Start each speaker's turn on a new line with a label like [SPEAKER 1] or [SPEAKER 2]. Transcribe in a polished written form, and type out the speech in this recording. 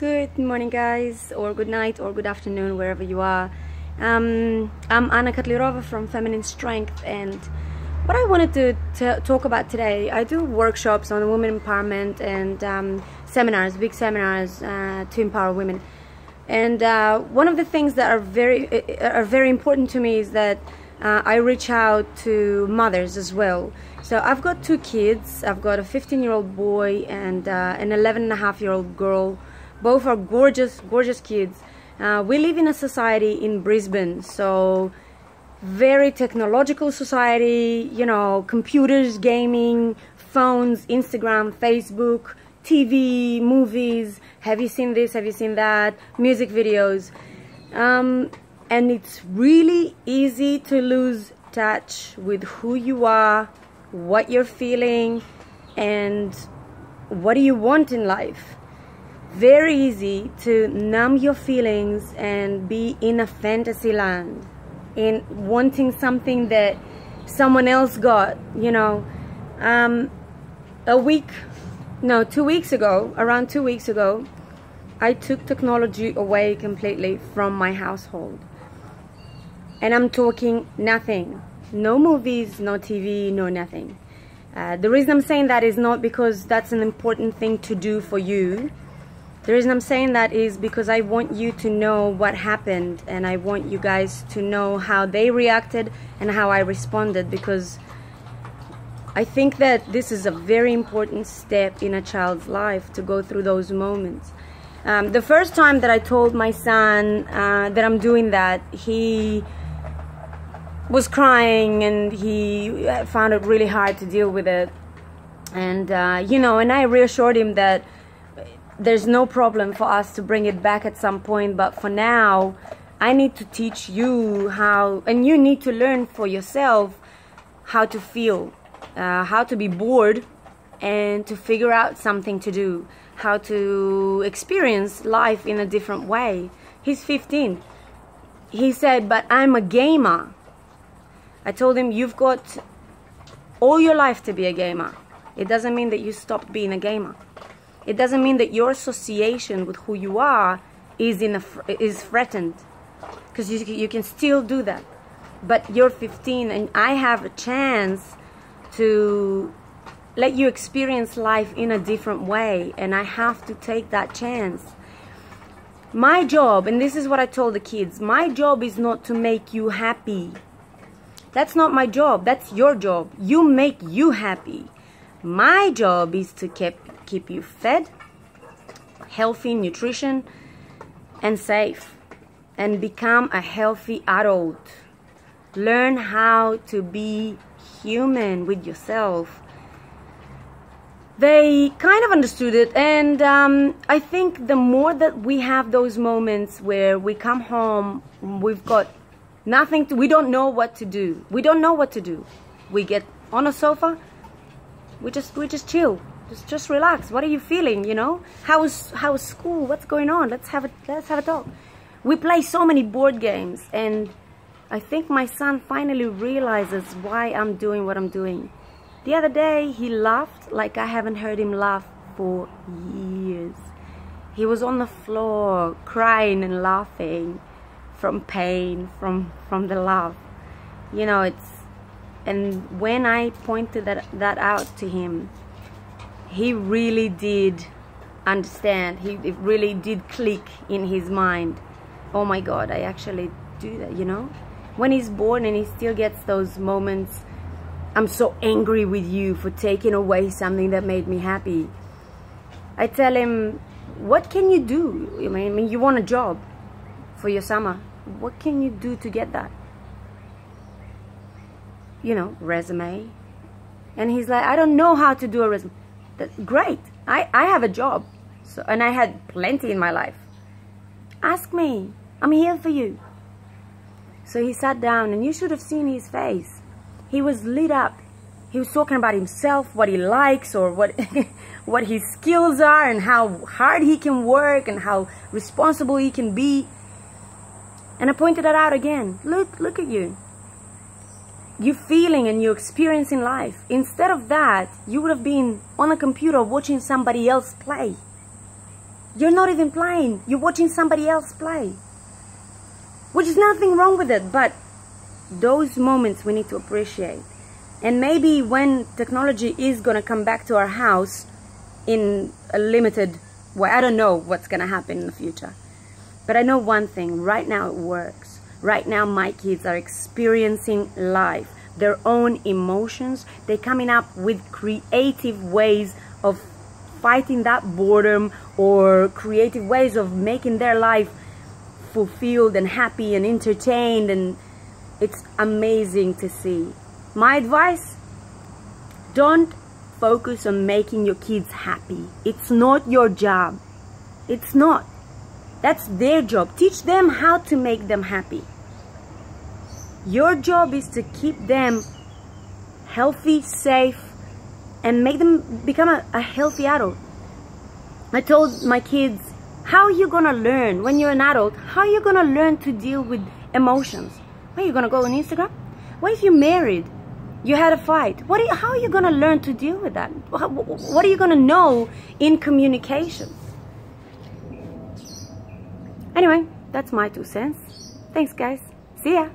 [SPEAKER 1] Good morning, guys, or good night, or good afternoon, wherever you are. I'm Anna Katlirova from Feminine Strength, and what I wanted to talk about today, I do workshops on women empowerment and seminars, big seminars to empower women. And one of the things that are very important to me is that I reach out to mothers as well. So I've got two kids. I've got a 15-year-old boy and an 11-and-a-half-year-old girl. Both are gorgeous kids. We live in a society in Brisbane, so very technological society, you know, computers, gaming, phones, Instagram, Facebook, TV, movies, have you seen this, have you seen that, music videos. And it's really easy to lose touch with who you are, what you're feeling, and what do you want in life. Very easy to numb your feelings and be in a fantasy land, in wanting something that someone else got, you know. 2 weeks ago, around 2 weeks ago, I took technology away completely from my household. And I'm talking nothing. No movies, no TV, no nothing. The reason I'm saying that is not because that's an important thing to do for you. The reason I'm saying that is because I want you to know what happened, and I want you guys to know how they reacted and how I responded, because I think that this is a very important step in a child's life, to go through those moments. The first time that I told my son that I'm doing that, he was crying and he found it really hard to deal with it. And, you know, and I reassured him that there's no problem for us to bring it back at some point, but for now, I need to teach you how, and you need to learn for yourself how to feel, how to be bored and to figure out something to do, how to experience life in a different way. He's 15. He said, but I'm a gamer. I told him, you've got all your life to be a gamer. It doesn't mean that you stopped being a gamer. It doesn't mean that your association with who you are is threatened, because you can still do that. But you're 15 and I have a chance to let you experience life in a different way, and I have to take that chance. My job, and this is what I told the kids, my job is not to make you happy. That's not my job. That's your job. You make you happy. My job is to keep you fed, healthy nutrition, and safe, and become a healthy adult. Learn how to be human with yourself. They kind of understood it, and I think the more that we have those moments where we come home, we've got nothing to, we don't know what to do. We don't know what to do. We get on a sofa, we just chill. Just relax. What are you feeling, you know? How is school? What's going on? Let's have a talk. We play so many board games, and I think my son finally realizes why I'm doing what I'm doing. The other day he laughed like I haven't heard him laugh for years. He was on the floor crying and laughing from pain, from the laugh. You know, and when I pointed that out to him, he really did understand. It really did click in his mind. Oh my God, I actually do that, you know? When he's born and he still gets those moments, I'm so angry with you for taking away something that made me happy. I tell him, what can you do? I mean, you want a job for your summer. What can you do to get that? You know, resume. And he's like, I don't know how to do a resume. That's great. I have a job, so, and I had plenty in my life. Ask me. I'm here for you. So he sat down, and you should have seen his face. He was lit up. He was talking about himself, what he likes, or what what his skills are, and how hard he can work, and how responsible he can be. And I pointed that out again. Look at you. You're feeling and you're experiencing life. Instead of that, you would have been on a computer watching somebody else play. You're not even playing. You're watching somebody else play. Which is nothing wrong with it, but those moments we need to appreciate. And maybe when technology is going to come back to our house in a limited way, I don't know what's going to happen in the future. But I know one thing, right now it works. Right now my kids are experiencing life, their own emotions. They're coming up with creative ways of fighting that boredom, or creative ways of making their life fulfilled and happy and entertained, and it's amazing to see. My advice, don't focus on making your kids happy. It's not your job. It's not. That's their job. Teach them how to make them happy. Your job is to keep them healthy, safe, and make them become a healthy adult. I told my kids, how are you going to learn when you're an adult? How are you going to learn to deal with emotions? Where are you going to go on Instagram? What if you're married? You had a fight. How are you going to learn to deal with that? What are you going to know in communication? Anyway, that's my 2 cents. Thanks, guys. See ya.